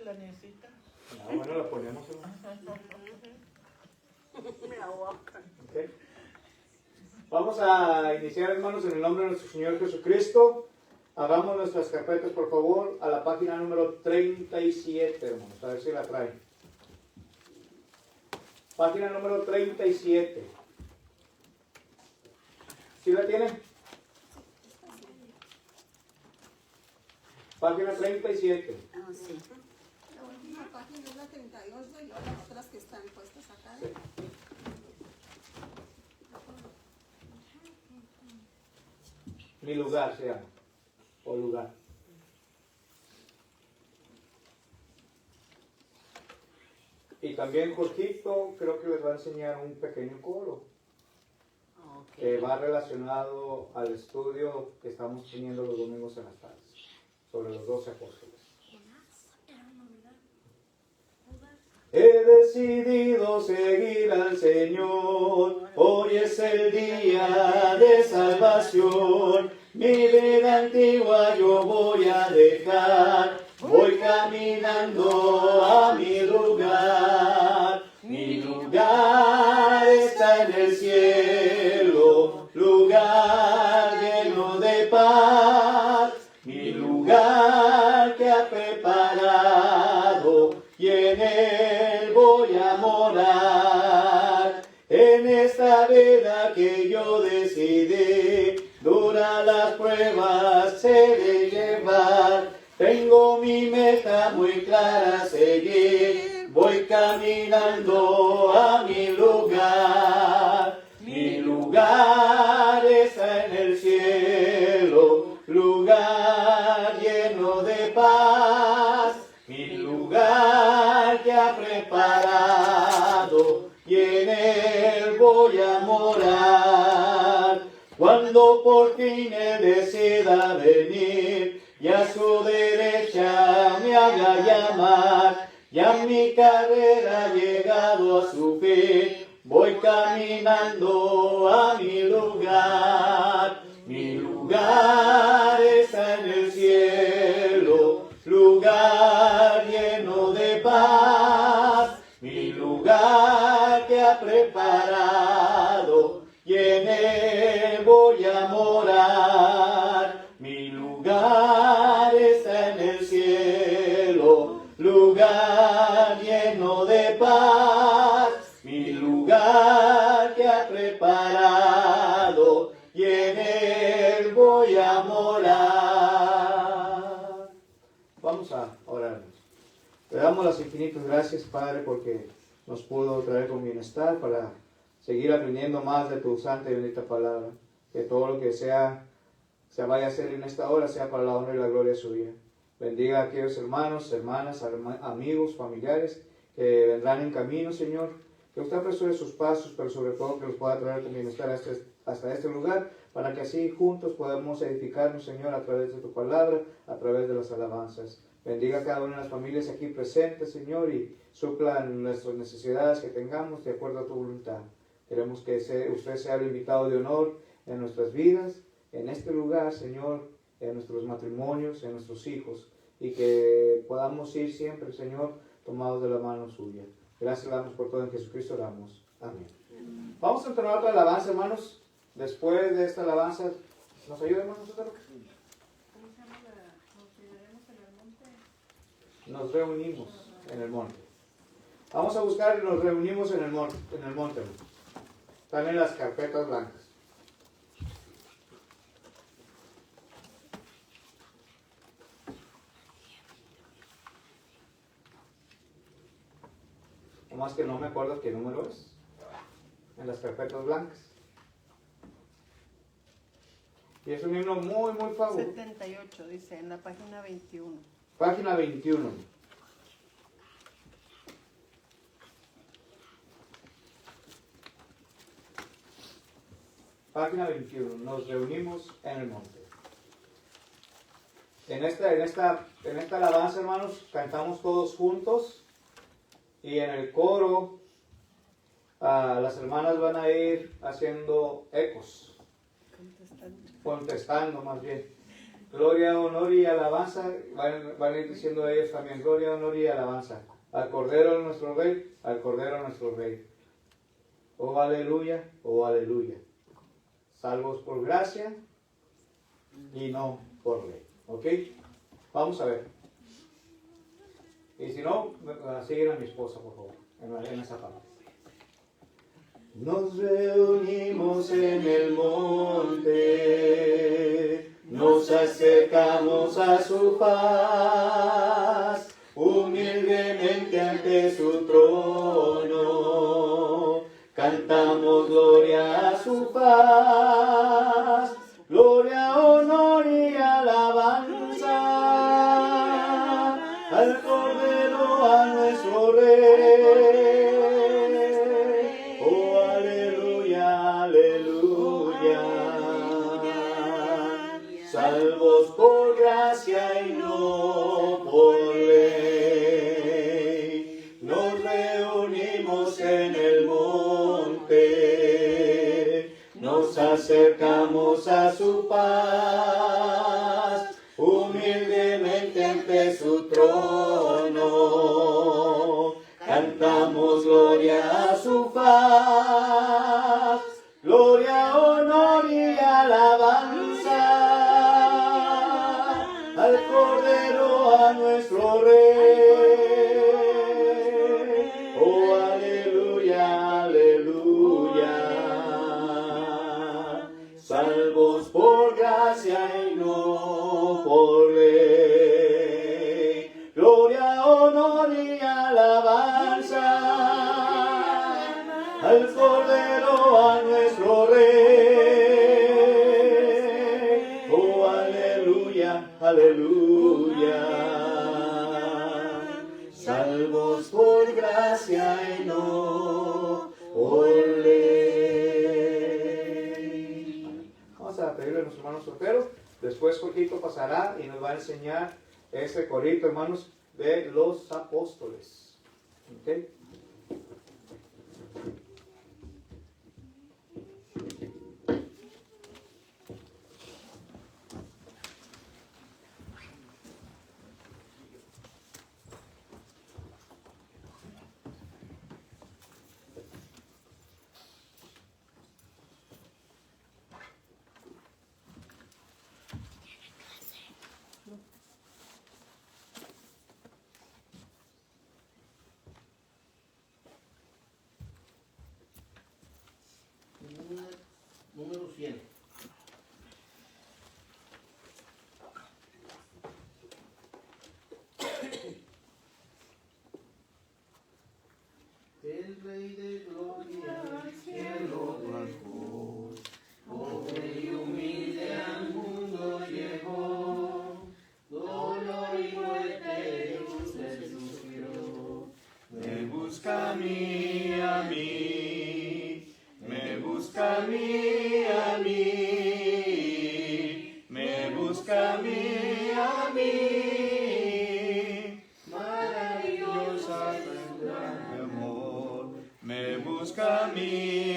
la necesita. Ah, bueno, la ponemos. Okay. Vamos a iniciar, hermanos, en el nombre de nuestro Señor Jesucristo. Hagamos nuestras carpetas, por favor, a la página número 37, hermanos. A ver si la traen. Página número 37. ¿Sí la tienen? Página 37. Ah, sí. La última página es la 38 y las otras que están puestas acá. Sí. Mi lugar se llama. O lugar. Y también Jorgito creo que les va a enseñar un pequeño coro que va relacionado al estudio que estamos teniendo los domingos en las tardes sobre los 12 apóstoles. He decidido seguir al Señor, hoy es el día de salvación, mi vida antigua yo voy a dejar, voy caminando a mi lugar está en el cielo, lugar lleno de paz, mi lugar que ha preparado y en él voy a morar. En esta vida que yo decidí, duras las pruebas he de llevar. Tengo mi meta muy clara a seguir, voy caminando a mi lugar. Mi lugar está en el cielo, lugar lleno de paz. Mi lugar que ha preparado y en él voy a morar. Cuando por fin él decida venir y a su derecha me haga llamar, ya mi carrera ha llegado a su fin, voy caminando a mi lugar. Mi lugar está en el cielo, lugar lleno de paz, mi lugar que ha preparado y en él voy a morar. Mi lugar está en el cielo, lugar lleno de paz, mi lugar que ha preparado y en él voy a morar. Vamos a orar. Le damos las infinitas gracias, Padre, porque nos pudo traer con bienestar para seguir aprendiendo más de tu santa y bendita palabra. Que todo lo que se vaya a hacer en esta hora sea para la honra y la gloria suya. Bendiga a aquellos hermanos, hermanas, amigos, familiares que vendrán en camino, Señor. Que usted apresure sus pasos, pero sobre todo que los pueda traer con bienestar hasta este lugar, para que así juntos podamos edificarnos, Señor, a través de tu palabra, a través de las alabanzas. Bendiga a cada una de las familias aquí presentes, Señor, y suplan nuestras necesidades que tengamos de acuerdo a tu voluntad. Queremos que usted sea el invitado de honor en nuestras vidas, en este lugar, Señor, en nuestros matrimonios, en nuestros hijos, y que podamos ir siempre, Señor, tomados de la mano suya. Gracias le damos por todo, en Jesucristo oramos. Amén. Vamos a entonar otra alabanza, hermanos. Después de esta alabanza, ¿nos ayuda, hermanos? Nos reunimos en el monte. Vamos a buscar y nos reunimos en el monte. Están en las carpetas blancas. Nomás que no me acuerdo qué número es. En las carpetas blancas. Y es un himno muy, muy famoso. 78, dice, en la página 21. Página 21. Página 21. Nos reunimos en el monte. En esta alabanza, hermanos, cantamos todos juntos. Y en el coro, las hermanas van a ir haciendo ecos. Contestando más bien. Gloria, honor y alabanza, van a ir diciendo ellos también, gloria, honor y alabanza. Al Cordero nuestro Rey, al Cordero nuestro Rey. Oh aleluya, oh aleluya. Salvos por gracia y no por ley. ¿Ok? Vamos a ver. Y si no, siguen a mi esposa, por favor, en esa parte. Nos reunimos en el monte, nos acercamos a su paz, humildemente ante su trono, cantamos gloria a su paz, gloria, honor y alabanza al Cordero, a nuestro Rey. Oh, aleluya, aleluya. Salvos por gracia y no por ley. Nos reunimos en el monte, nos acercamos a su paz, humildemente ante su trono, cantamos gloria a su paz, gloria, honor y alabanza al Cordero, a nuestro Rey. Oh, aleluya, aleluya. Salvos por gracia y no por ley. Gloria, honor y alabanza al Cordero, a nuestro Rey. Oh, aleluya, aleluya. Salvos por gracia y no por ley. Vamos a pedirle a nuestro hermano soltero. Después Jorgito pasará y nos va a enseñar ese corito, hermanos, de los apóstoles. ¿Okay? Número 100. El Rey de Gloria al cielo bajó, pobre y humilde al mundo llegó, dolor y muerte usted sufrió. Me busca a mí, me busca a mí, me busca a mí, maravillosa fuente de amor, me busca a mí,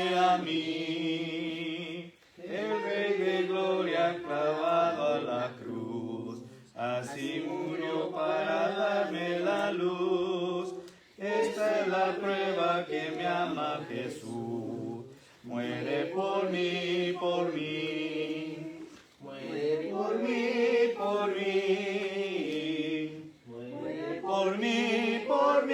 el Rey de Gloria clavado a la cruz, así murió para darme la luz. Esta es la prueba que me ama Jesús. Muere por mí, por mí. Muere por mí, por mí. Muere por mí, por mí.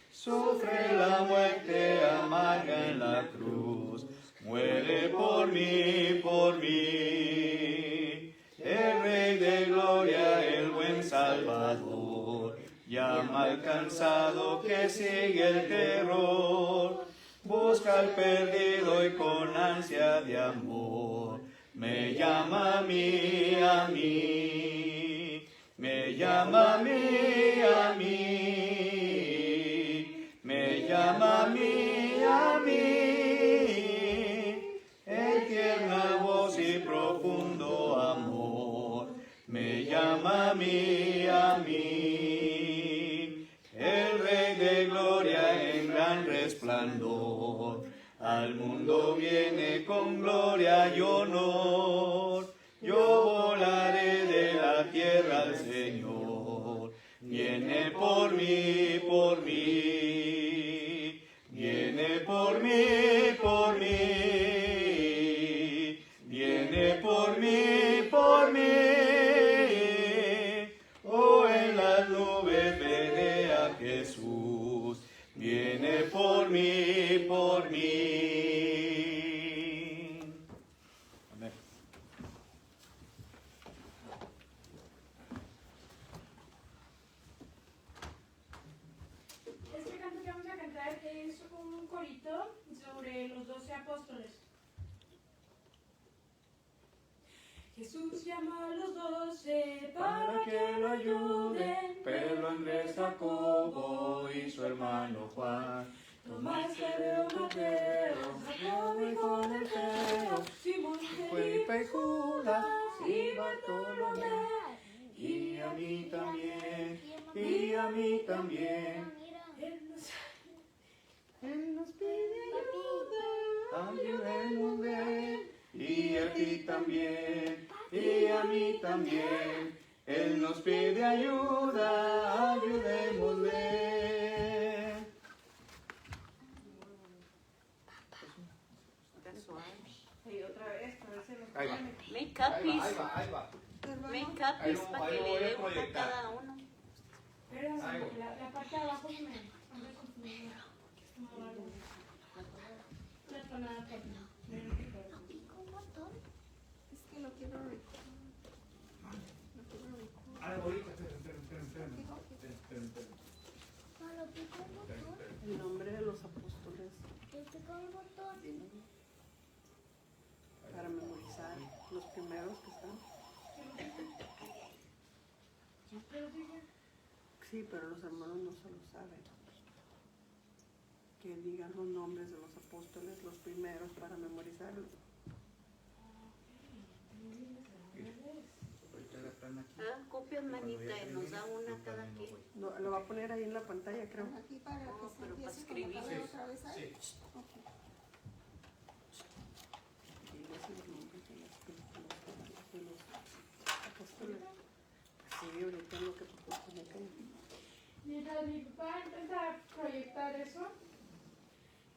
Sufre la muerte amarga en la cruz. Muere por mí, por mí. El Rey de Gloria, el buen Salvador. Llama al cansado que sigue el terror, busca al perdido y con ansia de amor, me llama a mí, me llama a mí, me llama a mí, en tierna voz y profundo amor, me llama a mí. El Rey de Gloria en gran resplandor, al mundo viene con gloria y honor. Yo viene por mí, por mí. Viene por mí, por mí. Viene por mí, por mí. Oh, en las nubes veré a Jesús. Viene por mí, por mí. Amén. Este canto que vamos a cantar es un corito sobre los 12 apóstoles. Jesús llama a los 12 para que lo ayuden. Pedro, Andrés, Jacobo y su hermano Juan. Tomás, Tadeo, Mateo, Jacobo, hijo de Alfeo, Simón, Felipe, Judas y Bartolomé. Y a mí también, y a mí también. Él nos pide ayuda. Ayudémosle. Y a ti también, y a mí también. Él nos pide ayuda, ayudémosle. Está suave. Y otra vez, para hacer los Ahí va. Make upis. Ahí va. Hermano, Make Ahí upis lo- para ahí que lo le voy a demos a proyectar. cada uno. Espérense, la parte de abajo me anda confundida. La tonada por mí. es que lo quiero recordar. Lo quiero recordar. Ahorita, El nombre de los apóstoles para memorizar los primeros que están. Sí, pero los hermanos no se lo saben. Que digan los nombres de los apóstoles, los primeros, para memorizarlos. Ah, copias, manita, y nos da una cada quien. No, lo va a poner ahí en la pantalla, creo. Aquí para que No, se pero para empiece escribir. a colocar otra vez ahí. Sí. Ok. Y los nombres de los apóstoles. Sí, ahorita lo que propone que Mientras mi papá intenta proyectar eso,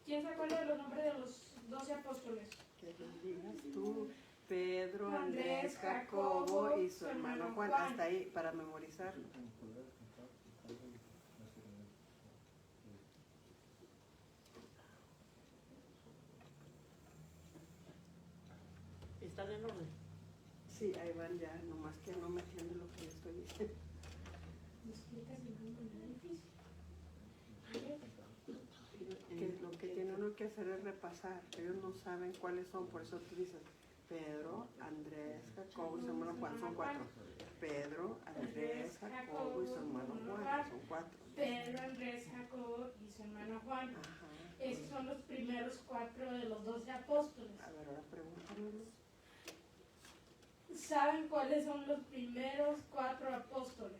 ¿quién se acuerda de los nombres de los 12 apóstoles? los digas tú. Pedro, Andrés, Jacobo y su hermano Juan. Hasta ahí para memorizarlo. ¿Están en orden? Sí, ahí van ya, nomás que no me entienden lo que estoy diciendo. ¿Me explicas el nombre de difícil? Que lo que tiene uno que hacer es repasar. Ellos no saben cuáles son, por eso tú dices Pedro, Andrés, Jacobo y su hermano Juan. Son 4. Pedro, Andrés, Jacobo y su hermano Juan. Son 4. Pedro, Andrés, Jacobo y su hermano Juan. Ajá. Esos son los primeros 4 de los 12 apóstoles. A ver, ahora pregúntamelo. ¿Saben cuáles son los primeros 4 apóstoles?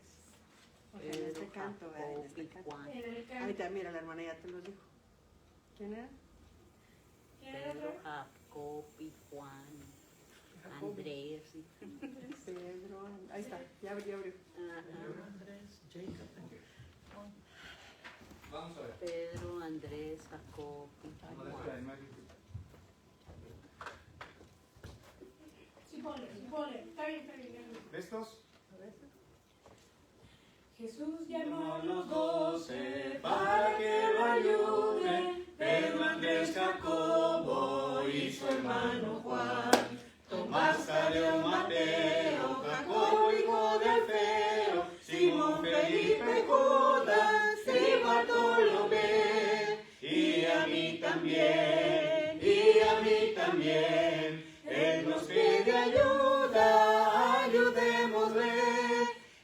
En este canto, ¿verdad? En este canto. En el Ahí canto. está, mira, la hermana ya te lo dijo. ¿Quién era? ¿Quién era Pedro, otro? Jacob y Juan, Jacobo. Andrés. Pedro, ahí está, ya abrió. Vamos a ver. Pedro, Andrés, Jacob y Juan. Sí, ponle. Está bien. ¿Listos? Jesús llamó Llamó a a los los 12 para que lo ayuden. Pedro, Andrés, Jacobo y su hermano Juan. Tomás, Tadeo, Mateo, Jacobo, hijo de Alfeo, Simón, Felipe, Judas y Bartolomé. Y a mí también, y a mí también. Él nos pide ayuda, ayudémosle.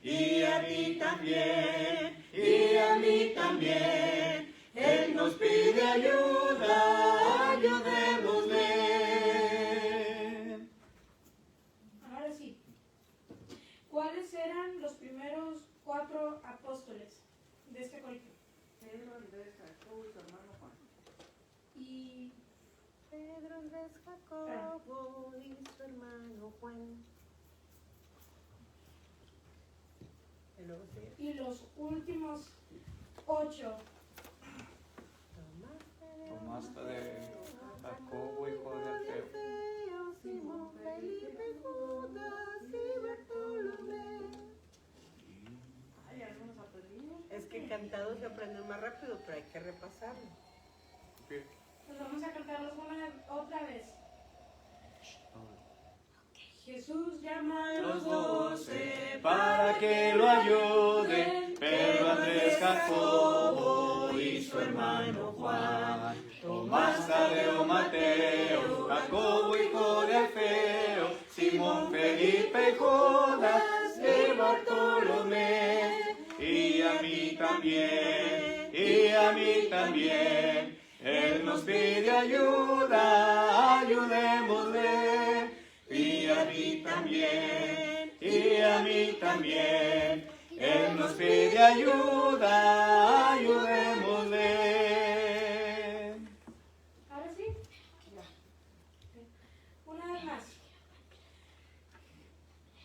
Y a mí también, y a mí también. Él nos pide ayuda, ayudémosle. Ahora sí. ¿Cuáles eran los primeros 4 apóstoles de este colegio? Pedro, Andrés, Jacobo y su hermano Juan. Y Pedro, Andrés, Jacobo y su hermano Juan. Y luego sigue. los últimos 8. Tomaste de Jacobo, hijo de Alfeo. Simón, Felipe, Judas y Bartolomé. Ay, algunos aprendidos. Es que cantados se aprenden más rápido, pero hay que repasarlo. Bien. Pues vamos a cantarlos otra vez. Jesús llama a los 12 para que lo ayuden, Pedro, Andrés, Jacobo y su hermano Juan, Tomás, Tadeo, Mateo, Jacobo, hijo de Alfeo, Simón, Felipe, Judas y Bartolomé, y a mí también, y a mí también, Él nos pide ayuda, ayudémosle. Y a mí también, y a mí también, Él nos pide ayuda, ayudémosle. Ahora sí. Una vez más.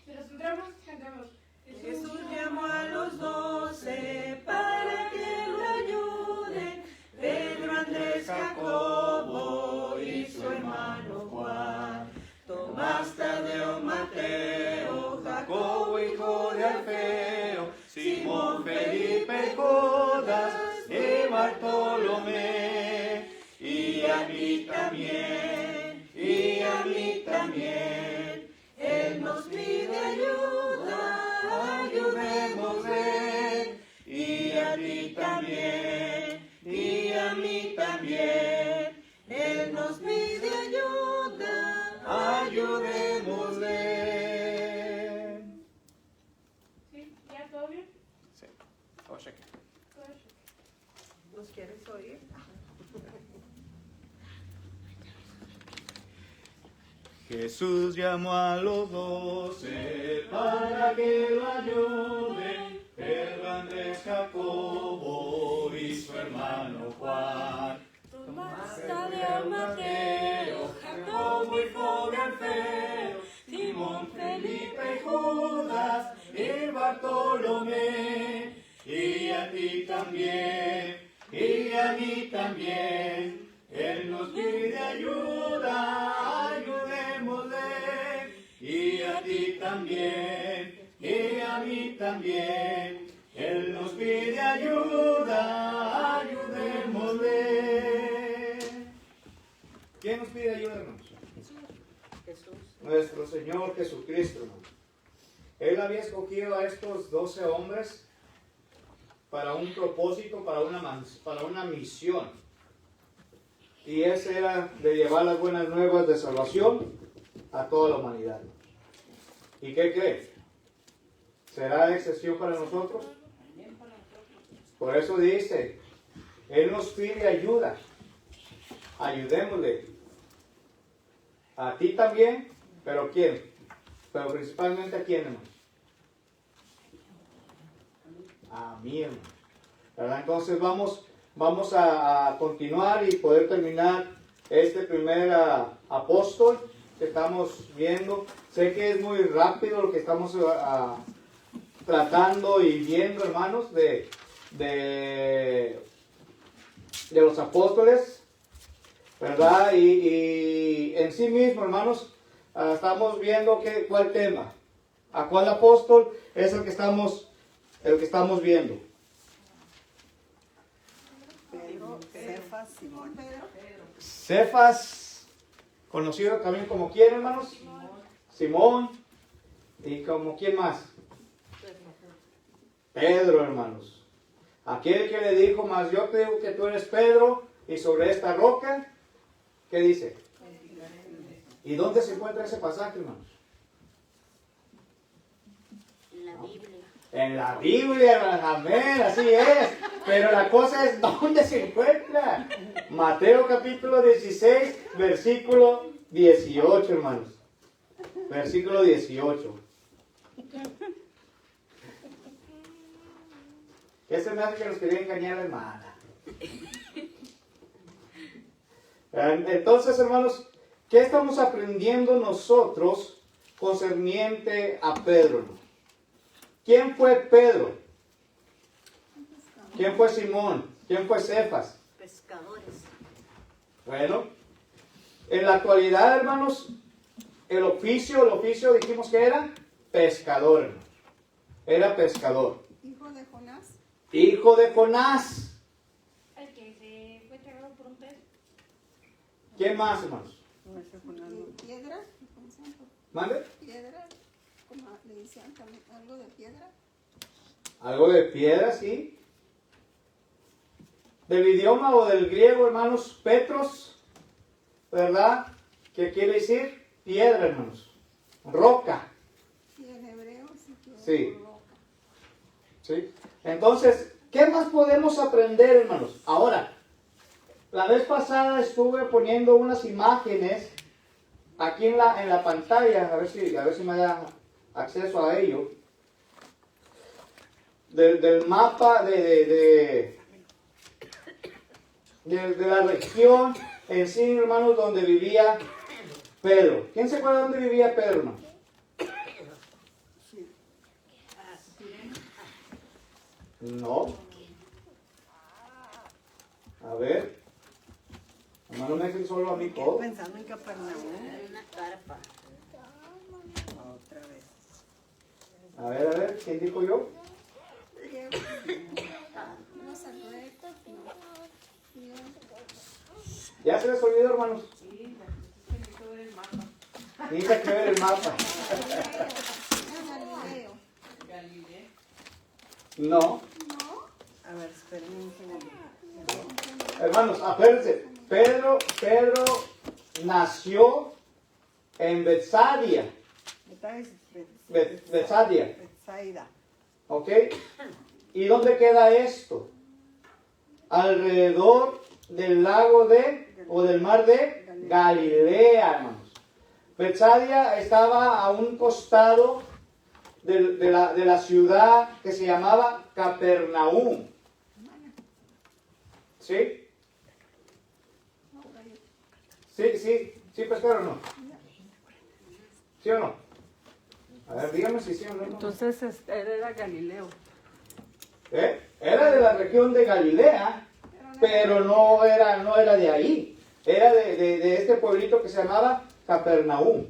Si nos centramos, cantamos. Jesús llamó a los 12 para que lo ayuden, Pedro, Andrés, Jacobo y su hermano Juan, Tomás, Tadeo, Mateo, Jacobo, hijo de Alfeo, Simón, Felipe, Judas y Bartolomé, y a mí también, y a mí también, Él nos pide ayuda, ayudémosle, y a ti también, y a mí también, Él nos pide ayuda, ayudémosle. ¿Sí? ¿Ya todo bien? Sí, todo cheque. Todo bien. ¿Nos quieres oír? Jesús llamó a los 12 para que lo ayuden, Pedro, Andrés, Jacobo y su hermano Juan, Tomás, Tadeo, Mateo, Jacobo, hijo de Alfeo, Simón, Felipe, Judas y Bartolomé, y a ti también, y a mí también, Él nos pide ayuda, ayudémosle, y a ti también, y a mí también, Él nos pide ayuda, ayudémosle. ¿Quién nos pide ayuda, hermanos? Jesús. Nuestro Señor Jesucristo, hermanos. Él había escogido a estos 12 hombres para un propósito, para una misión. Y ese era de llevar las buenas nuevas de salvación a toda la humanidad. ¿Y qué cree? ¿Será excepción para nosotros? Por eso dice, Él nos pide ayuda. Ayudémosle. A ti también, pero ¿quién? Pero principalmente a quién, hermano. A mí, hermano. ¿Verdad? Entonces vamos a continuar y poder terminar este primer apóstol que estamos viendo. Sé que es muy rápido lo que estamos tratando y viendo, hermanos, de los apóstoles, ¿verdad? Y en sí mismo, hermanos, estamos viendo cuál tema, a cuál apóstol es el que estamos viendo. Pedro, Cefas, Simón. Cefas, conocido también como quién, hermanos. Simón. ¿Y como quién más? Pedro, hermanos. Aquel que le dijo, mas yo creo que tú eres Pedro, y sobre esta roca, ¿qué dice? ¿Y dónde se encuentra ese pasaje, hermanos? En la Biblia. En la Biblia, amén, así es. Pero la cosa es, ¿dónde se encuentra? Mateo capítulo 16, versículo 18, hermanos. Versículo 18. ¿Qué se me hace que nos quería engañar la hermana? Entonces, hermanos, ¿qué estamos aprendiendo nosotros concerniente a Pedro? ¿Quién fue Pedro? ¿Quién fue Simón? ¿Quién fue Cefas? Pescadores. Bueno, en la actualidad, hermanos, el oficio dijimos que era pescador, hermanos. Era pescador. Hijo de Jonás. Hijo de Jonás. El que se fue tragado por un pez. ¿Quién más, hermanos? No sé, Jonás, no. Piedra. ¿Cómo se llama? ¿Mande? Piedra. Como le decían también, algo de piedra. Algo de piedra, sí. Del idioma o del griego, hermanos, Petros, ¿verdad? ¿Qué quiere decir? Piedra, hermanos. Roca. Y en hebreo sí que Sí. roca. ¿Sí? Entonces, ¿qué más podemos aprender, hermanos? Ahora, la vez pasada estuve poniendo unas imágenes aquí en la pantalla, a ver si me da acceso a ello, del mapa de la región en sí, hermanos, donde vivía Pedro. ¿Quién se acuerda dónde vivía Pedro, hermano? No. A ver. Hermano, no me dejen solo a mí todo. Pensando en Capernaum. Hay una carpa. Otra vez. A ver, ¿quién dijo yo? No se recto, no. Ya se les olvidó, hermanos. Sí, necesito ver el mapa. Necesita que ver el mapa. Galileo. Galilea. No. No. A ver, espérenme un segundo. Hermanos, acuérdense. Pedro nació en Betsaida. Betsaida. Betsaida. ¿Ok? ¿Y dónde queda esto? Alrededor del lago o del mar de Galilea, hermanos. Betsaida estaba a un costado de la ciudad que se llamaba Capernaum. ¿Sí? Sí, pescador o no. ¿Sí o no? A ver, dígame si sí o no. Entonces era Galileo. Era de la región de Galilea, pero no era de ahí. Era de este pueblito que se llamaba Capernaum.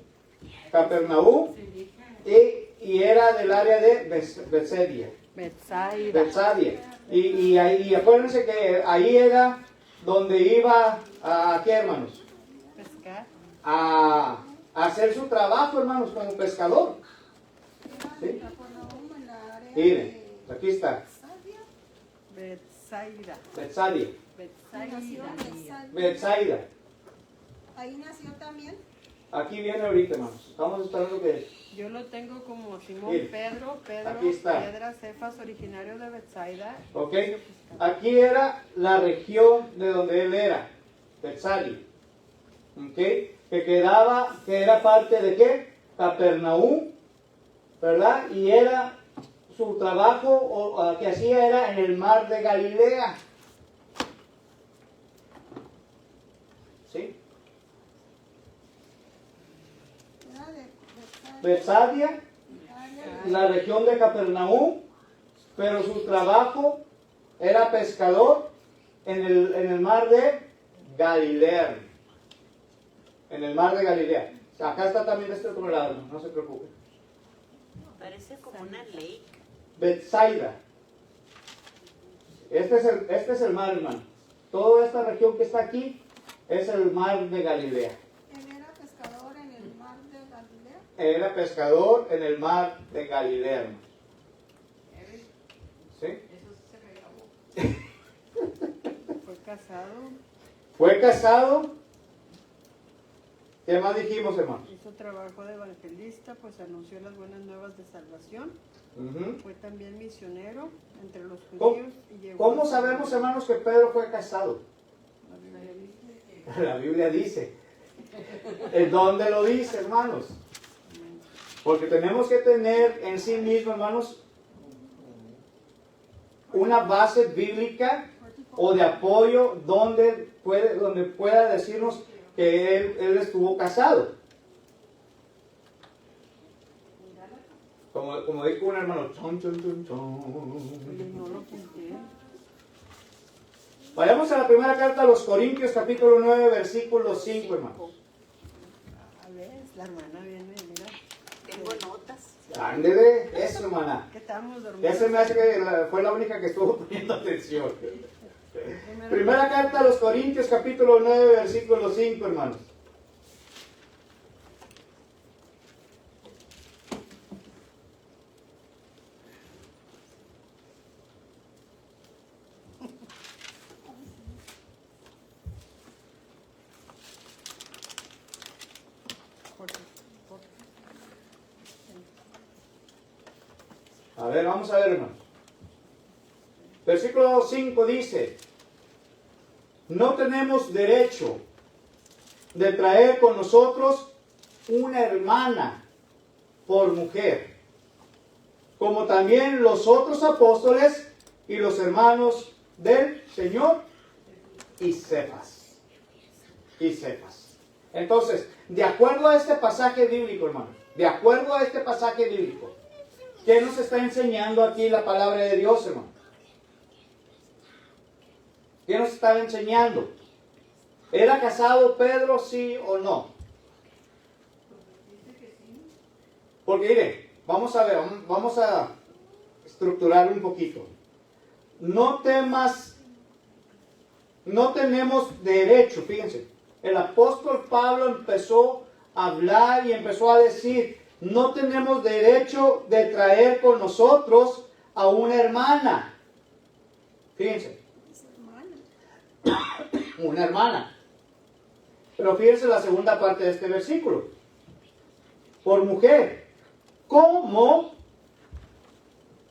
Capernaum y era del área de Betsaida. Betsaida. Y ahí, acuérdense que ahí era donde iba a ¿qué, hermanos? Pescar. A hacer su trabajo, hermanos, como pescador. ¿Sí? Capernaum en la área Miren, aquí está. Betsaida. Betsaida. Nació en Betsaida. Betsaida. Ahí nació también. Aquí viene ahorita, hermanos. Estamos esperando que... Yo lo tengo como Simón Mire, Pedro, aquí está. Piedra, Cefas, originario de Betsaida. ¿Ok? Aquí era la región de donde él era. Betsaida. ¿Ok? Que era parte de ¿qué? Capernaum. ¿Verdad? Y era su trabajo que hacía era en el mar de Galilea. ¿Sí? Era de Betsaida, la región de Capernaum, pero su trabajo era pescador en el mar de Galilea. En el mar de Galilea. Acá está también de este otro lado, no se preocupe. Parece como una lake. Betsaida. Este es el mar, hermano. Toda esta región que está aquí es el mar de Galilea. Él era pescador en el mar de Galilea. Era pescador en el mar de Galilea, hermano. ¿Sí? Fue casado. Fue casado. ¿Qué más dijimos, hermano? Hizo trabajo de evangelista, pues anunció las buenas nuevas de salvación. Ujú. Fue también misionero entre los ¿Cómo- judíos. Y llegó ¿Cómo a- sabemos, hermanos, que Pedro fue casado? La Biblia dice. La Biblia dice. ¿En dónde lo dice, hermanos? Porque tenemos que tener en sí mismo, hermanos, una base bíblica o de apoyo donde pueda decirnos que él estuvo casado. Como dijo un hermano, chon, chon, chon, chon. Oye, no lo pinté. la primera carta a los Corintios, capítulo 9, versículo 5, hermanos. A ver, la hermana viene, mira. Tengo notas. Ándele, eso, hermana. Que estábamos Ya dormidos. se me hace que fue la única que estuvo poniendo atención. Primera carta a los Corintios, capítulo 9, versículo 5, hermanos. A ver, vamos a ver, hermanos. Versículo 5 dice: no tenemos derecho de traer con nosotros una hermana por mujer, como también los otros apóstoles y los hermanos del Señor y Cefas. Y Cefas. Entonces, de acuerdo a este pasaje bíblico, hermanos, de acuerdo a este pasaje bíblico, ¿qué nos está enseñando aquí la palabra de Dios, hermano? ¿Qué nos está enseñando? ¿Era casado Pedro, sí o no? Porque mire, vamos a ver, vamos a estructurar un poquito. No temas, no tenemos derecho, fíjense. El apóstol Pablo empezó a hablar y empezó a decir: no tenemos derecho de traer con nosotros a una hermana. Fíjense. Una hermana. Pero fíjense la segunda parte de este versículo. Por mujer. Como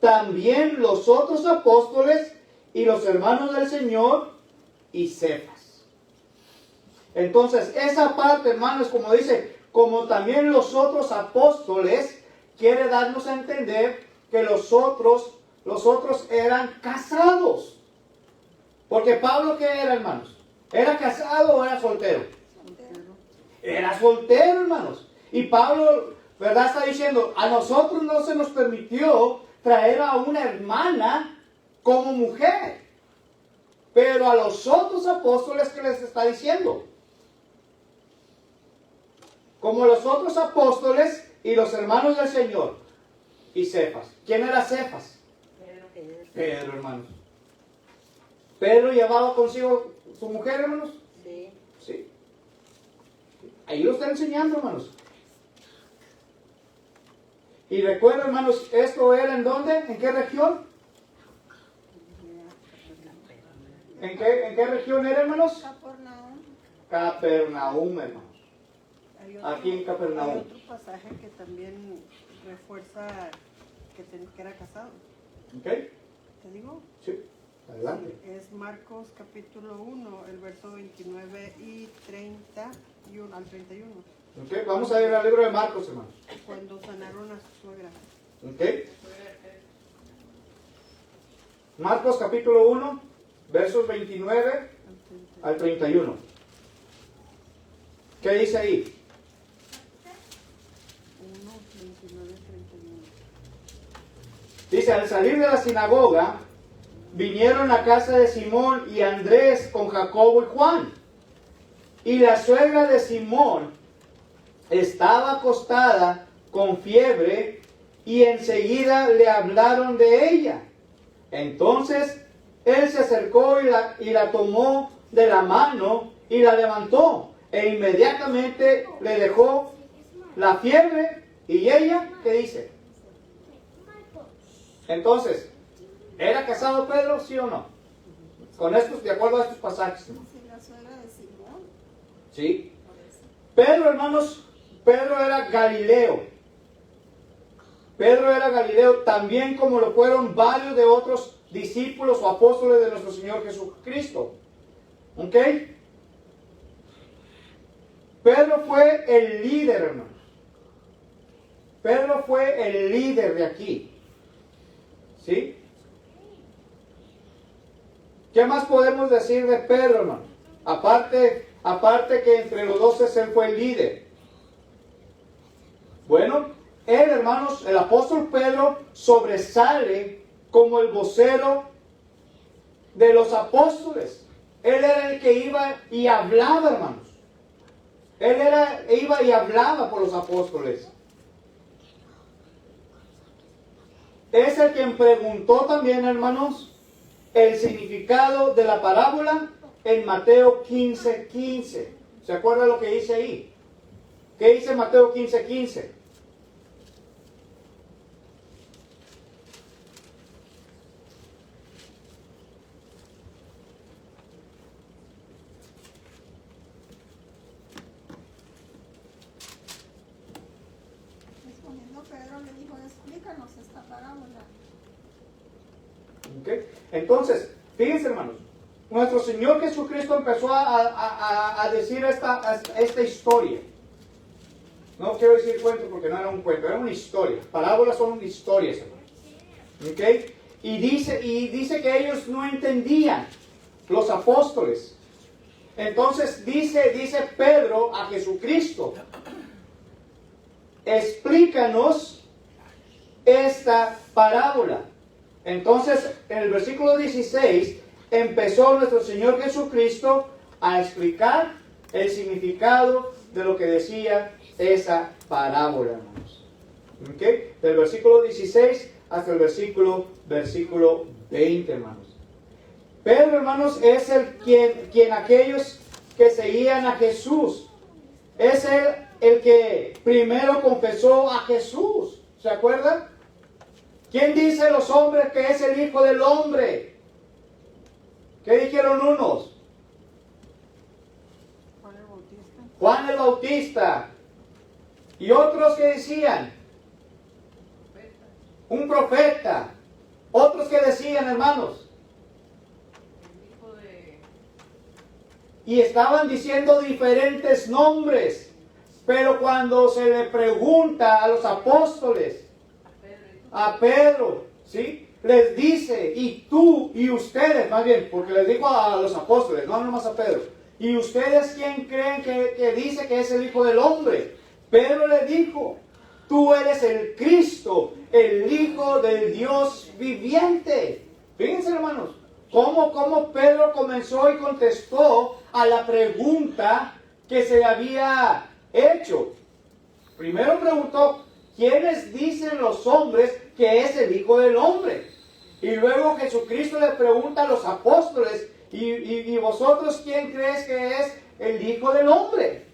también los otros apóstoles y los hermanos del Señor y Cefas. Entonces, esa parte, hermanos, como dice, como también los otros apóstoles, quiere darnos a entender que los otros eran casados. Porque Pablo, ¿qué era, hermanos? ¿Era casado o era soltero? Era soltero, hermanos. Y Pablo, ¿verdad? Está diciendo, a nosotros no se nos permitió traer a una hermana como mujer. Pero a los otros apóstoles, ¿qué les está diciendo? Como los otros apóstoles y los hermanos del Señor y Cefas. ¿Quién era Cefas? Pedro, hermanos. ¿Pedro llevaba consigo su mujer, hermanos? Sí. Sí. Ahí lo está enseñando, hermanos. Y recuerda, hermanos, ¿esto era en dónde? ¿En qué región? ¿En qué región era, hermanos? Capernaum. Capernaum, hermanos. Hay Aquí en Capernaum. Hay otro pasaje que también refuerza que era casado. ¿Ok? ¿Te digo? Sí. Adelante. Es Marcos capítulo 1, el verso 29 y 31 al 31. ¿Ok? Vamos a ir al libro de Marcos, hermanos. Cuando sanaron a su suegra. ¿Ok? Marcos capítulo 1, versos 29 al 31. ¿Qué dice ahí? 1, 29, 31. Dice, al salir de la sinagoga, vinieron a casa de Simón y Andrés con Jacobo y Juan. Y la suegra de Simón estaba acostada con fiebre y enseguida le hablaron de ella. Entonces él se acercó y la tomó de la mano y la levantó. E inmediatamente le dejó la fiebre. Y ella, ¿qué dice? Entonces, ¿era casado Pedro, sí o no? Con estos, de acuerdo a estos pasajes. Sí, la suegra de Simón. ¿Sí? Pedro, hermanos, Pedro era Galileo. Pedro era Galileo también como lo fueron varios de otros discípulos o apóstoles de nuestro Señor Jesucristo. ¿Ok? Pedro fue el líder, hermanos. Pedro fue el líder de aquí. ¿Sí? ¿Qué más podemos decir de Pedro, hermano? Aparte que entre los 12 él fue el líder. Bueno, él, hermanos, el apóstol Pedro sobresale como el vocero de los apóstoles. Él era el que iba y hablaba, hermanos. Iba y hablaba por los apóstoles. Es el quien preguntó también, hermanos, el significado de la parábola en Mateo 15:15. ¿Se acuerda lo que dice ahí? ¿Qué dice Mateo 15:15? Respondiendo Pedro le dijo, explícanos esta parábola. ¿Okay? Entonces, fíjense, hermanos, nuestro Señor Jesucristo empezó a decir esta historia. No quiero decir cuento porque no era un cuento, era una historia. Parábolas son historias, hermanos. ¿Okay? Y dice que ellos no entendían, los apóstoles. Entonces dice Pedro a Jesucristo, explícanos esta parábola. Entonces, en el versículo 16, empezó nuestro Señor Jesucristo a explicar el significado de lo que decía esa parábola, hermanos. ¿Okay? Del versículo 16 hasta el versículo 20, hermanos. Pedro, hermanos, es quien aquellos que seguían a Jesús, es el que primero confesó a Jesús. ¿Se acuerdan? ¿Quién dice los hombres que es el Hijo del Hombre? ¿Qué dijeron unos? Juan el Bautista. Juan el Bautista. ¿Y otros que decían? Un profeta. Otros que decían, hermanos. Y estaban diciendo diferentes nombres. Pero cuando se le pregunta a los apóstoles, a Pedro, ¿sí? Les dice, y tú y ustedes, más bien, porque les dijo a los apóstoles, no nomás a Pedro, ¿y ustedes quién creen que dice que es el Hijo del Hombre? Pedro le dijo, tú eres el Cristo, el Hijo del Dios viviente. Fíjense, hermanos, cómo Pedro comenzó y contestó a la pregunta que se le había hecho. Primero preguntó, ¿quiénes dicen los hombres que es el Hijo del Hombre? Y luego Jesucristo le pregunta a los apóstoles, ¿y vosotros quién crees que es el Hijo del Hombre?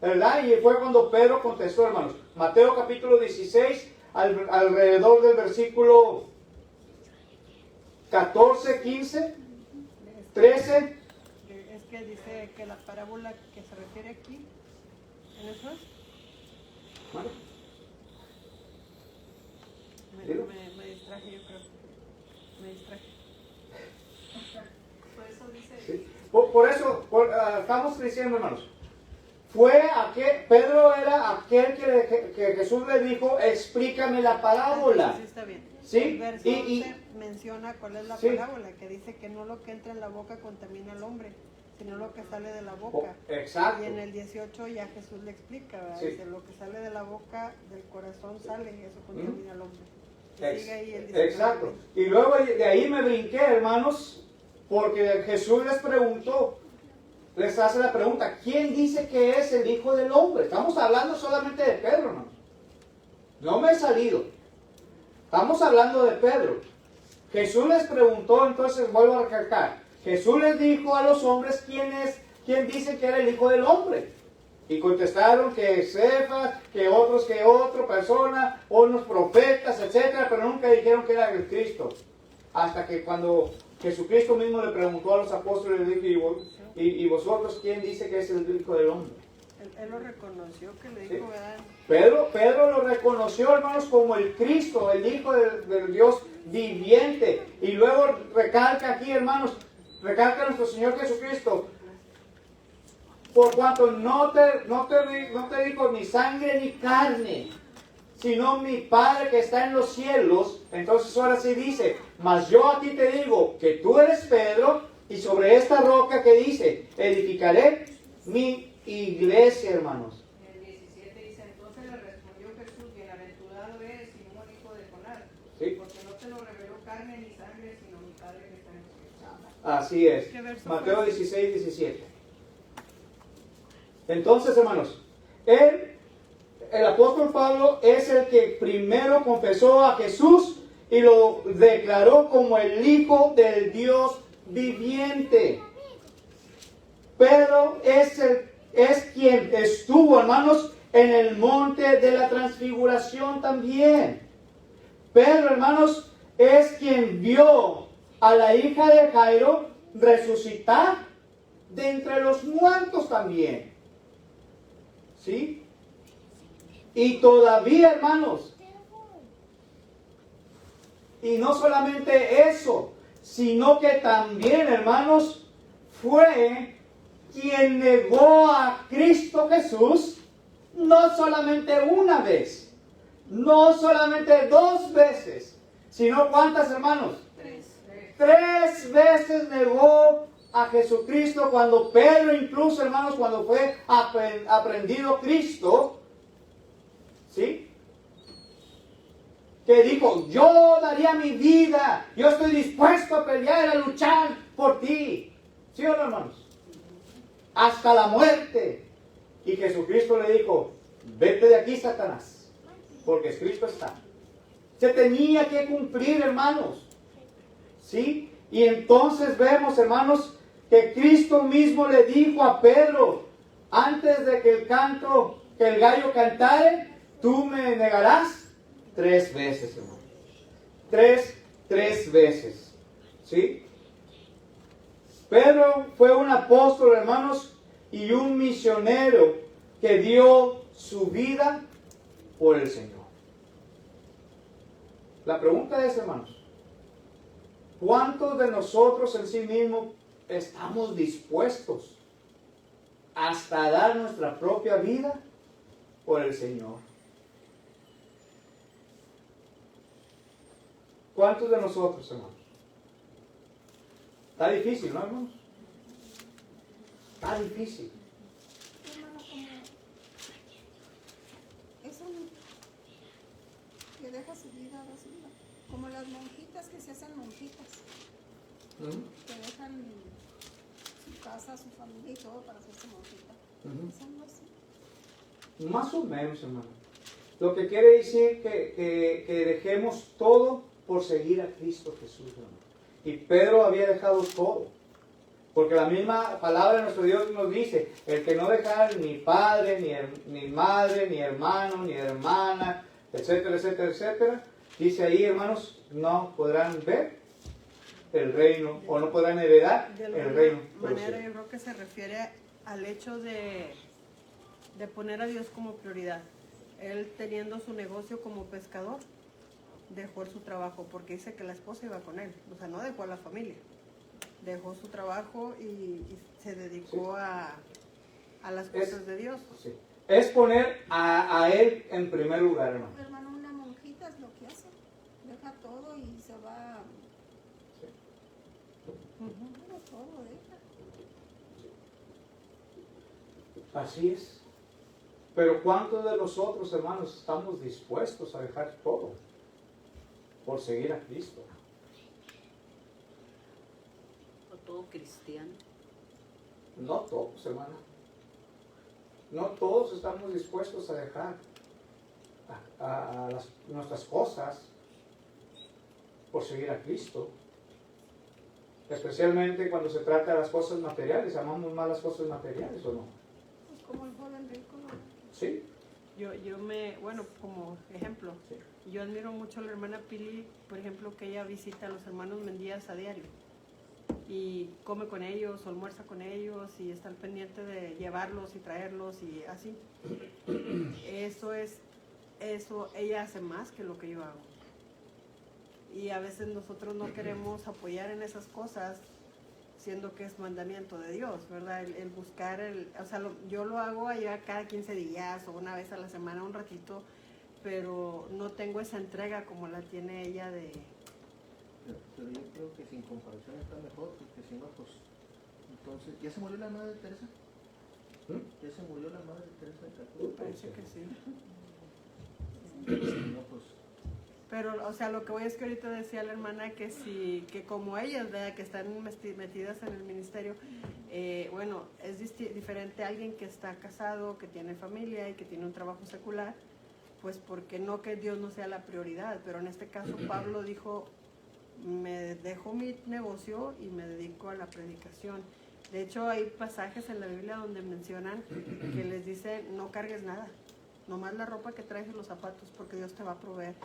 ¿Verdad? Y fue cuando Pedro contestó, hermanos. Mateo capítulo 16, alrededor del versículo 14, 15, 13. Es que dice que la parábola que se refiere aquí, ¿en eso es? ¿Vale? Me distraje, yo creo. Me distraje. Por eso dice, Sí. Por eso, estamos diciendo, hermanos, Pedro era aquel que Jesús le dijo, explícame la parábola. Sí, está bien. ¿Sí? El verso 11 menciona cuál es la Sí. parábola, que dice que no lo que entra en la boca contamina al hombre, sino lo que sale de la boca. Exacto. Y en el 18 ya Jesús le explica, ¿verdad? Sí. Dice, lo que sale de la boca, del corazón sale, y eso contamina al hombre. Y sigue ahí el 19. Exacto. Y luego de ahí me brinqué, hermanos, porque Jesús les preguntó, les hace la pregunta, ¿quién dice que es el Hijo del Hombre? Estamos hablando solamente de Pedro, hermanos. No me he salido. Estamos hablando de Pedro. Jesús les preguntó, entonces vuelvo a recalcar. Jesús les dijo a los hombres quién dice que era el Hijo del Hombre. Y contestaron que Cefas, que otros que otra persona, unos profetas, etcétera, pero nunca dijeron que era el Cristo. Hasta que cuando Jesucristo mismo le preguntó a los apóstoles, le dijo, ¿y vosotros quién dice que es el Hijo del Hombre? Él lo reconoció, que le Sí. dijo, ¿verdad? Pedro lo reconoció, hermanos, como el Cristo, el Hijo del Dios viviente. Y luego recalca aquí, hermanos, recalca nuestro Señor Jesucristo, por cuanto no te dijo ni sangre ni carne, sino mi Padre que está en los cielos. Entonces ahora sí dice, mas yo a ti te digo que tú eres Pedro, y sobre esta roca que dice, edificaré mi iglesia, hermanos. En el 17 dice, entonces le respondió Jesús, bienaventurado eres, Simón, hijo de Jonás, Sí. porque no te lo reveló carne ni sangre, sino mi Padre que está en los cielos. Así es. ¿Qué verso Mateo fue? 16, 17. Entonces, hermanos, el apóstol Pablo es el que primero confesó a Jesús y lo declaró como el Hijo del Dios viviente. Pedro es quien estuvo, hermanos, en el monte de la transfiguración también. Pedro, hermanos, es quien vio a la hija de Jairo resucitar de entre los muertos también. ¿Sí? Y todavía, hermanos, y no solamente eso, sino que también, hermanos, fue quien negó a Cristo Jesús no solamente una vez, no solamente 2 veces, sino ¿cuántas, hermanos? 3 veces negó a Jesucristo cuando Pedro, incluso, hermanos, cuando fue aprendido Cristo, ¿sí? Que dijo, yo daría mi vida, yo estoy dispuesto a pelear, a luchar por ti. ¿Sí o no, hermanos? Hasta la muerte. Y Jesucristo le dijo, vete de aquí, Satanás, porque escrito está. Se tenía que cumplir, hermanos. ¿Sí? Y entonces vemos, hermanos, que Cristo mismo le dijo a Pedro, antes de que el gallo cantare, tú me negarás 3 veces, hermano. 3 veces. ¿Sí? Pedro fue un apóstol, hermanos, y un misionero que dio su vida por el Señor. La pregunta es, hermanos, ¿cuántos de nosotros en sí mismos estamos dispuestos hasta dar nuestra propia vida por el Señor? ¿Cuántos de nosotros, hermanos? Está difícil, ¿no, hermanos? Está difícil. Hermano, eso que deja su vida, da su vida. Como las monjitas que se hacen monjitas, que dejan su casa, su familia y todo para hacerse monjita. ¿Es algo así? Más o menos, hermano. Lo que quiere decir que dejemos todo por seguir a Cristo Jesús, hermano. Y Pedro había dejado todo. Porque la misma palabra de nuestro Dios nos dice, el que no dejara ni padre, ni madre, ni hermano, ni hermana, etcétera, etcétera, etcétera, dice ahí, hermanos, no podrán ver el reino, o no podrán heredar De el alguna reino. manera yo creo que se refiere al hecho de poner a Dios como prioridad. Él teniendo su negocio como pescador, dejó su trabajo, porque dice que la esposa iba con él, o sea, no dejó a la familia. Dejó su trabajo y se dedicó a las cosas de Dios. Sí. Es poner a Él en primer lugar, hermano. Hermano, una monjita es lo que hace. Deja todo y se va. Todo deja. Así es. Pero ¿cuántos de nosotros, hermanos, estamos dispuestos a dejar todo por seguir a Cristo? O todo cristiano. No todos, hermano. No todos estamos dispuestos a dejar nuestras cosas por seguir a Cristo. Especialmente cuando se trata de las cosas materiales. ¿Amamos más las cosas materiales o no? Pues como el joven rico, ¿no? Sí. Bueno, como ejemplo, yo admiro mucho a la hermana Pili, por ejemplo, que ella visita a los hermanos Mendías a diario. Y come con ellos, almuerza con ellos y está al pendiente de llevarlos y traerlos y así. Eso ella hace más que lo que yo hago. Y a veces nosotros no queremos apoyar en esas cosas, siendo que es mandamiento de Dios, ¿verdad? El buscar, yo lo hago allá cada 15 días o una vez a la semana, un ratito, pero no tengo esa entrega como la tiene ella de... Pero yo creo que sin comparación está mejor, porque si no, pues, entonces, ¿ya se murió la madre de Teresa? ¿Ya se murió la madre de Teresa de Calcuta? Parece que sí. Si no, pues, Pero, o sea, lo que voy es que ahorita decía la hermana que sí, que como ellas, ¿verdad? Que están metidas en el ministerio, bueno, es diferente a alguien que está casado, que tiene familia y que tiene un trabajo secular, pues porque no que Dios no sea la prioridad, pero en este caso Pablo dijo, me dejo mi negocio y me dedico a la predicación. De hecho, hay pasajes en la Biblia donde mencionan que les dicen, no cargues nada, nomás la ropa que traes y los zapatos, porque Dios te va a proveer.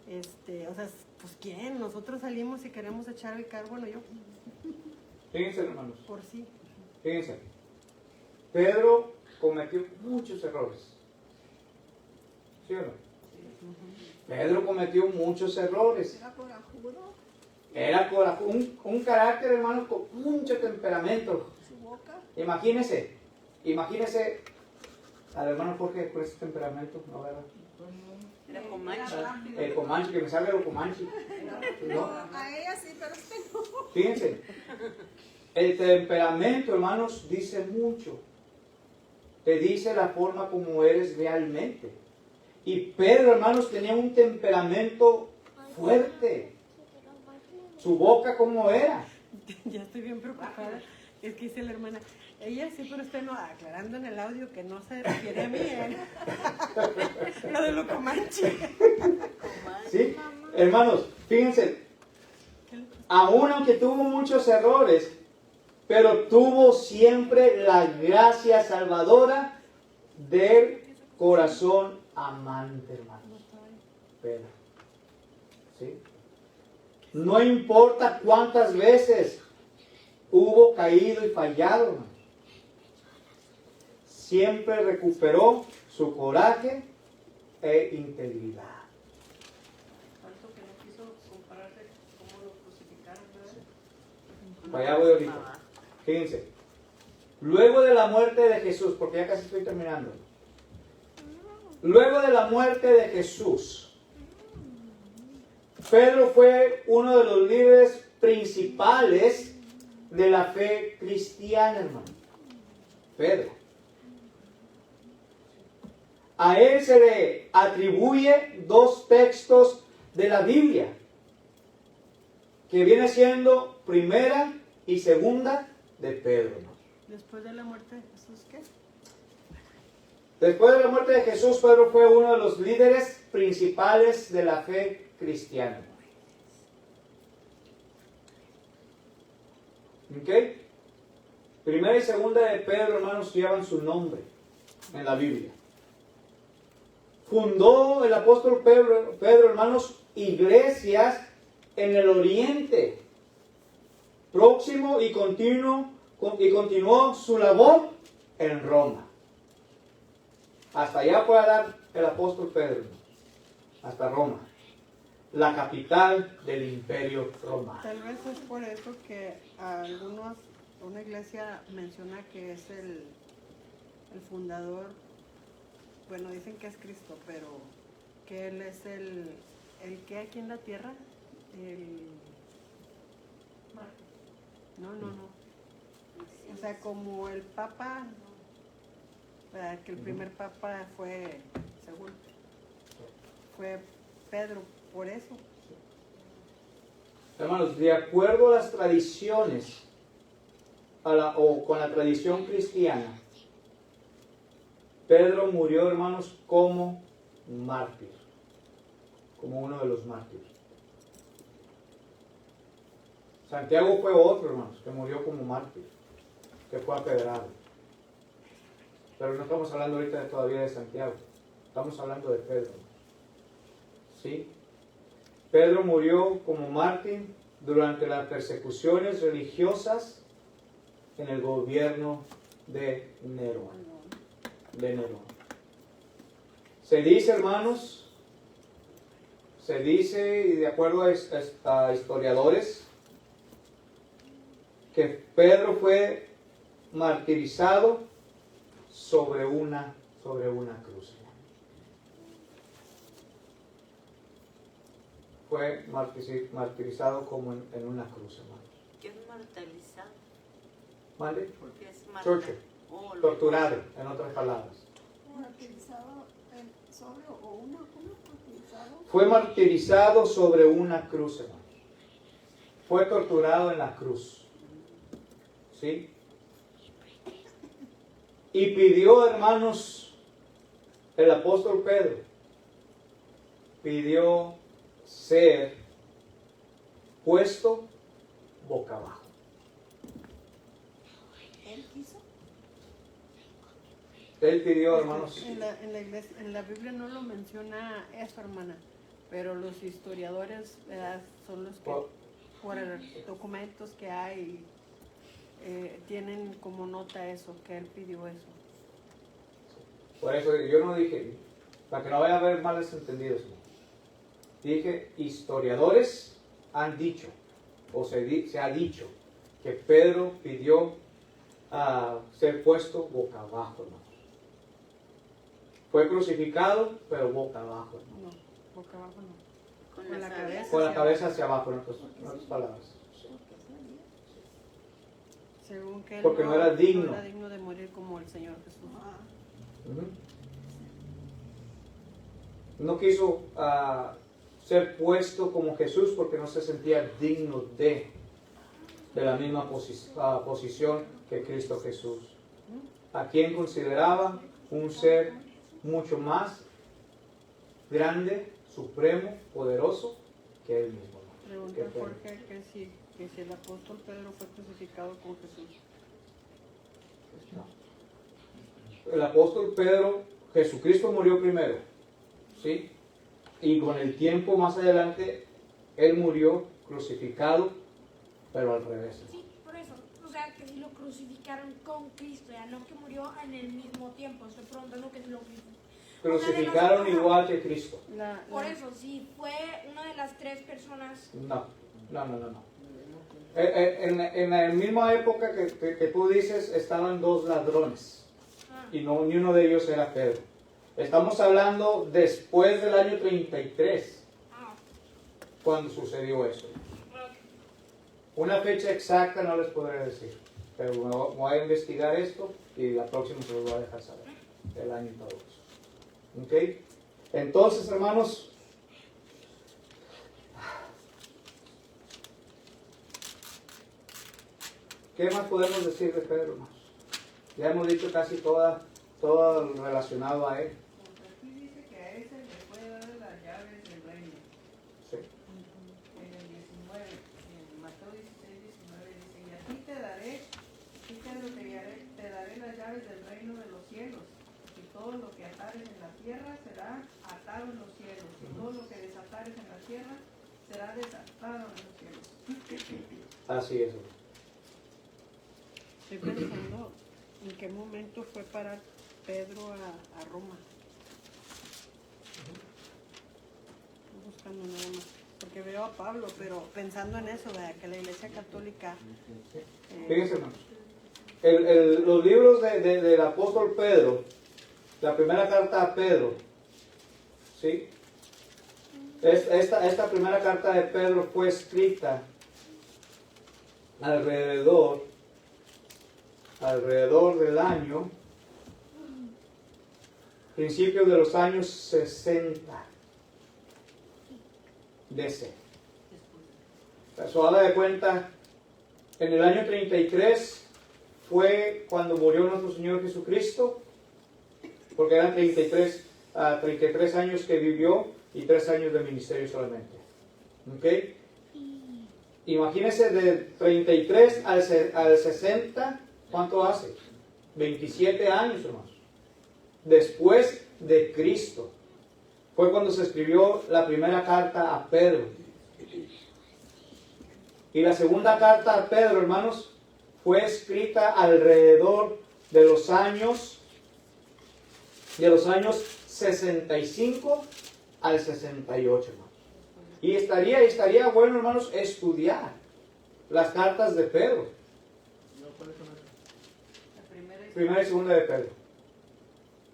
O sea, pues ¿quién? Nosotros salimos y queremos echar el cargo, bueno, yo. Fíjense, hermanos. Por sí. Fíjense. Pedro cometió muchos errores. ¿Sí o no? Pedro cometió muchos errores. Era corajudo, Era un carácter, hermano, con mucho temperamento. su boca. Imagínese al hermano Jorge con ese temperamento, ¿no, verdad? Era Comanche. El Comanche, que me salga el Comanche. No, a ella sí, pero usted no. Fíjense, el temperamento, hermanos, dice mucho. Te dice la forma como eres realmente. Y Pedro, hermanos, tenía un temperamento fuerte. Su boca, ¿cómo era? Ya estoy bien preocupada. Es que dice la hermana, ella sí, pero usted no, aclarando en el audio que no se refiere a mí, ¿eh? Lo de lo Comanche. ¿Sí? Hermanos, fíjense, aún aunque tuvo muchos errores, pero tuvo siempre la gracia salvadora del corazón amante, hermanos. Pedro. ¿Sí? No importa cuántas veces hubo caído y fallado, hermanos. Siempre recuperó su coraje e integridad. Tanto que no quiso compararse cómo lo crucificaron, ¿verdad? Para allá voy ahorita. Fíjense. Luego de la muerte de Jesús, porque ya casi estoy terminando. Luego de la muerte de Jesús, Pedro fue uno de los líderes principales de la fe cristiana, hermano. Pedro. A él se le atribuye dos textos de la Biblia, que viene siendo primera y segunda de Pedro. Después de la muerte de Jesús, ¿qué? Después de la muerte de Jesús, Pedro fue uno de los líderes principales de la fe cristiana. ¿Ok? Primera y segunda de Pedro, hermanos, llevan su nombre en la Biblia. Fundó el apóstol Pedro, hermanos, iglesias en el oriente, próximo y continuó su labor en Roma. Hasta allá puede dar el apóstol Pedro, hasta Roma, la capital del imperio romano. Tal vez es por eso que una iglesia menciona que es el fundador, bueno, dicen que es Cristo, pero que Él es el que aquí en la tierra, no. O sea, como el Papa, ¿verdad? Que el primer Papa fue Pedro, por eso. Hermanos, de acuerdo a las tradiciones, o con la tradición cristiana, Pedro murió, hermanos, como mártir, como uno de los mártires. Santiago fue otro, hermanos, que murió como mártir, que fue apedrado. Pero no estamos hablando ahorita todavía de Santiago, estamos hablando de Pedro. ¿Sí? Pedro murió como mártir durante las persecuciones religiosas en el gobierno de Nerón. Se dice, hermanos, y de acuerdo a historiadores, que Pedro fue martirizado sobre una cruz. Fue martirizado como en una cruz, hermanos. ¿Qué es martirizado? ¿Vale? ¿Qué es Torture. Oh, Torturado, en otras palabras. Martirizado sobre o una martirizado. Fue martirizado sobre una cruz, hermanos. Fue torturado en la cruz. ¿Sí? Y pidió, hermanos, el apóstol Pedro, pidió ser puesto boca abajo. Él quiso. Él pidió, hermanos. En la Biblia no lo menciona eso, hermana, pero los historiadores, ¿verdad?, son los que, por documentos que hay, tienen como nota eso, que él pidió eso. Por eso yo no dije, para que no vaya a haber malos entendidos. Dije, historiadores han dicho, o se ha dicho, que Pedro pidió ser puesto boca abajo, hermano. Fue crucificado, pero boca abajo, hermano. No, boca abajo no. Con Con la las cabeza. Con la cabeza hacia abajo, en otras palabras. Según que él Porque no era digno. no era digno de morir como el Señor Jesús. No quiso ser puesto como Jesús porque no se sentía digno de la misma posición que Cristo Jesús. A quien consideraba un ser mucho más grande, supremo, poderoso que él mismo. Pregunta Jorge que si el apóstol Pedro fue crucificado con Jesús. No. El apóstol Pedro, Jesucristo murió primero, ¿sí? Y con el tiempo más adelante, él murió crucificado, pero al revés. Sí, por eso. O sea, que si lo crucificaron con Cristo, ya no que murió en el mismo tiempo. Estoy preguntando que si lo Crucificaron igual que Cristo. Por eso, si fue una de las tres personas. No. En la misma época que tú dices, estaban dos ladrones. Y ni uno de ellos era Pedro. Estamos hablando después del año 33, cuando sucedió eso. Una fecha exacta no les podré decir, pero voy a investigar esto y la próxima se los voy a dejar saber, el año y todo eso. ¿Ok? Entonces, hermanos, ¿qué más podemos decir de Pedro, hermanos? Ya hemos dicho casi todo relacionado a él. Aquí dice que a ese le puede dar las llaves del reino. Sí. En el 19, en Mateo 16, 19 dice, y a ti te daré, Pedro, te daré las llaves del reino de los cielos. Y todo lo que atares en la tierra será atado en los cielos. Y todo lo que desatares en la tierra será desatado en los cielos. Así es. Estoy pensando en qué momento fue parar Pedro a Roma. Estoy buscando nada más. Porque veo a Pablo, pero pensando en eso, ¿verdad?, que la Iglesia Católica... Fíjense, hermanos. Los libros del apóstol Pedro, la primera carta a Pedro, ¿sí? Esta primera carta de Pedro fue escrita alrededor del año, principios de los años 60 DC. Eso haga de cuenta, en el año 33 fue cuando murió nuestro Señor Jesucristo, porque eran 33 años que vivió y 3 años de ministerio solamente. ¿Ok? Imagínense de 33 al 60, ¿cuánto hace? 27 años, hermanos. Después de Cristo. Fue cuando se escribió la primera carta a Pedro. Y la segunda carta a Pedro, hermanos, fue escrita alrededor de los años 65 al 68, hermanos. Y estaría bueno, hermanos, estudiar las cartas de Pedro. Primera y segunda de Pedro.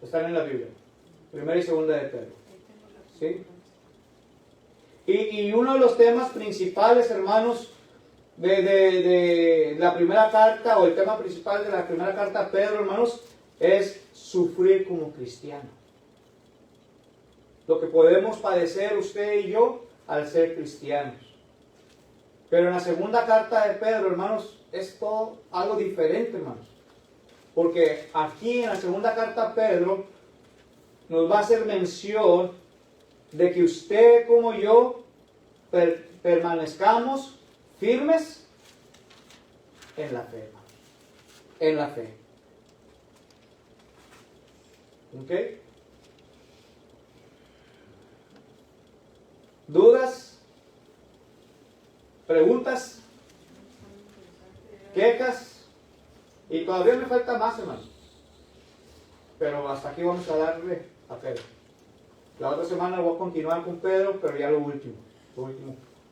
Están en la Biblia. Primera y segunda de Pedro. ¿Sí? Y uno de los temas principales, hermanos, de la primera carta, o el tema principal de la primera carta a Pedro, hermanos, es sufrir como cristiano. lo que podemos padecer usted y yo al ser cristianos. Pero en la segunda carta de Pedro, hermanos, es todo algo diferente, hermanos. Porque aquí en la segunda carta Pedro nos va a hacer mención de que usted como yo permanezcamos firmes en la fe, hermanos. En la fe. ¿Ok? ¿Dudas? ¿Preguntas? ¿Quejas? Y todavía me falta más, hermano. Pero hasta aquí vamos a darle a Pedro. La otra semana voy a continuar con Pedro, pero ya lo último.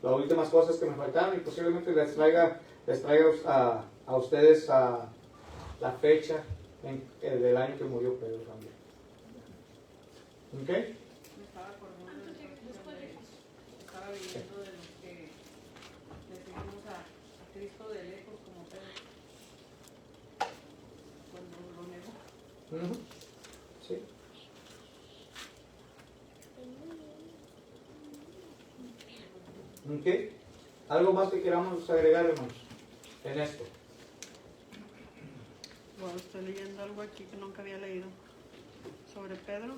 Las últimas cosas que me faltaron, y posiblemente les traiga a ustedes la fecha del año que murió Pedro también. ¿Ok? Me estaba acordando de estaba viviendo de los que le seguimos a Cristo de lejos como Pedro cuando lo negó. Sí. ¿Ok? ¿Algo más que queramos agregar, hermanos, en esto? Bueno, estoy leyendo algo aquí que nunca había leído sobre Pedro.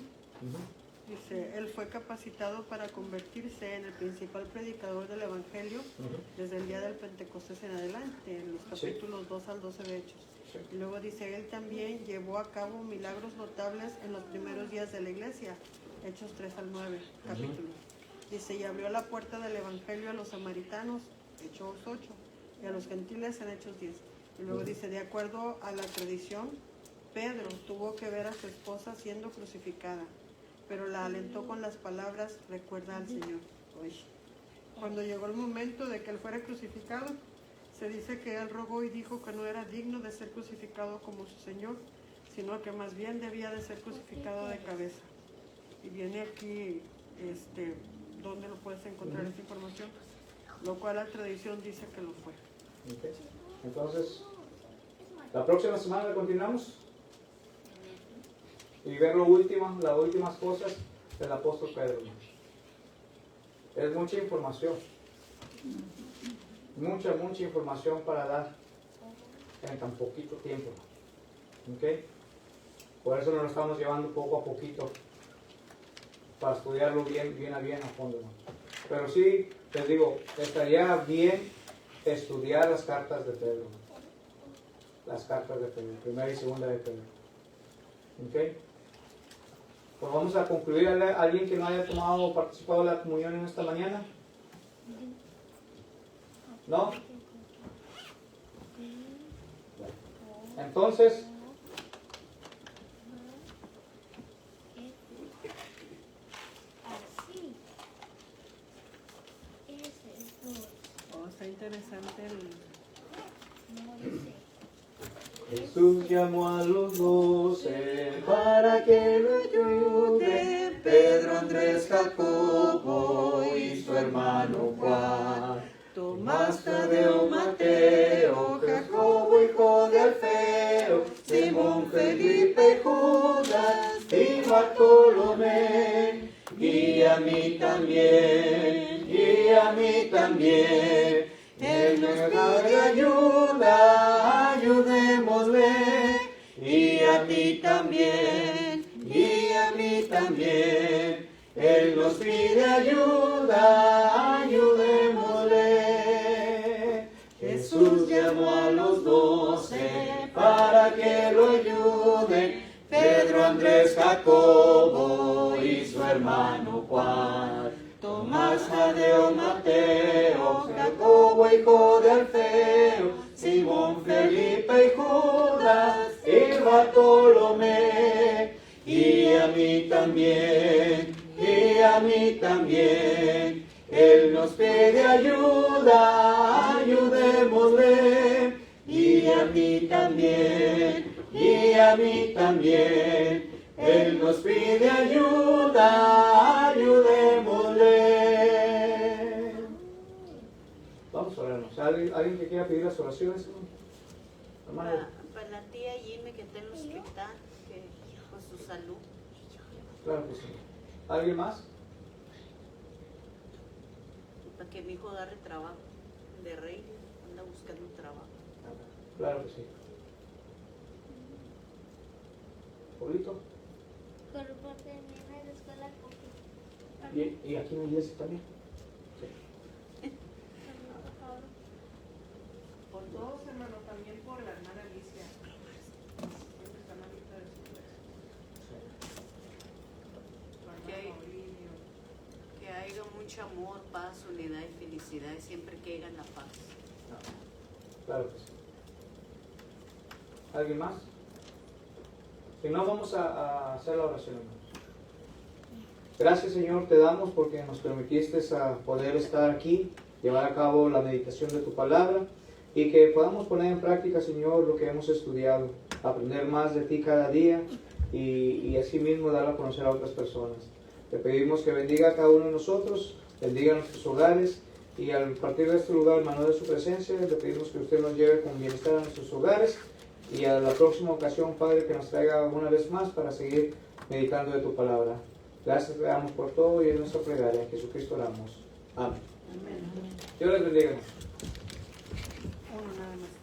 Dice, él fue capacitado para convertirse en el principal predicador del Evangelio desde el día del Pentecostés en adelante, en los capítulos 2 al 12 de Hechos. Y luego dice, él también llevó a cabo milagros notables en los primeros días de la iglesia, Hechos 3 al 9, capítulos. Dice, y abrió la puerta del Evangelio a los samaritanos, Hechos 8, y a los gentiles en Hechos 10. Y luego dice, de acuerdo a la tradición, Pedro tuvo que ver a su esposa siendo crucificada, pero la alentó con las palabras, recuerda al Señor. Uy. Cuando llegó el momento de que él fuera crucificado, se dice que él rogó y dijo que no era digno de ser crucificado como su Señor, sino que más bien debía de ser crucificado de cabeza. Y viene aquí, ¿dónde lo puedes encontrar esta información? Lo cual la tradición dice que lo fue. Okay. Entonces, la próxima semana continuamos y ver las últimas cosas del apóstol Pedro. Es mucha información, mucha información para dar en tan poquito tiempo. ¿Okay? Por eso nos lo estamos llevando poco a poquito para estudiarlo bien a fondo. Pero sí, les digo, estaría bien estudiar las cartas de Pedro. Las cartas de Pedro, primera y segunda de Pedro. ¿Ok? Pues vamos a concluir. ¿Alguien que no haya tomado o participado de la comunión en esta mañana? ¿No? Entonces, Está interesante Jesús llamó a los 12 para que lo ayuden, Pedro, Andrés, Jacobo y su hermano Juan, Tomás, Tadeo, Mateo, Jacobo, hijo de Alfeo, Simón, Felipe, Judas y Bartolomé, y a mí también, Él nos pide ayuda, ayudémosle, y a ti también, Él nos pide ayuda, ayudémosle. Jesús llamó a los 12 para que lo ayuden, Pedro, Andrés, Jacobo y su hermano Juan, Tomás, Tadeo, Mateo, Jacobo, hijo de Alfeo, Simón, Felipe y Judas y Bartolomé, y a mí también, Él nos pide ayuda, ayudémosle, y a mí también, Él nos pide ayuda, ayudémosle. Vamos a orarnos. ¿Alguien que quiera pedir las oraciones? Para la tía Jimmy que está en el hospital, que por su salud. Claro que sí. ¿Alguien más? Para que mi hijo agarre trabajo de rey, anda buscando trabajo. Claro que sí. ¿Pablito? Por parte de mi hija de la escuela con ¿Y aquí en la iglesia también? Sí. por favor. Por todos, hermano, también por la hermana Alicia. Siempre está malita de su cuerpo. Su Que hay- hermano Ovidio. Que haya mucho amor, paz, unidad y felicidad, y siempre que haya la paz. Claro que sí. ¿Alguien más? Si no, vamos a hacer la oración, hermanos. Gracias, Señor, te damos porque nos permitiste a poder estar aquí, llevar a cabo la meditación de tu palabra y que podamos poner en práctica, Señor, lo que hemos estudiado, aprender más de ti cada día y así mismo dar a conocer a otras personas. Te pedimos que bendiga a cada uno de nosotros, bendiga nuestros hogares y al partir de este lugar, en mano de su presencia, le pedimos que usted nos lleve con bienestar a nuestros hogares y a la próxima ocasión, Padre, que nos traiga una vez más para seguir meditando de tu palabra. Gracias te damos por todo y en nuestra plegaria. En Jesucristo oramos. Amén. Dios les bendiga. Uno nada más.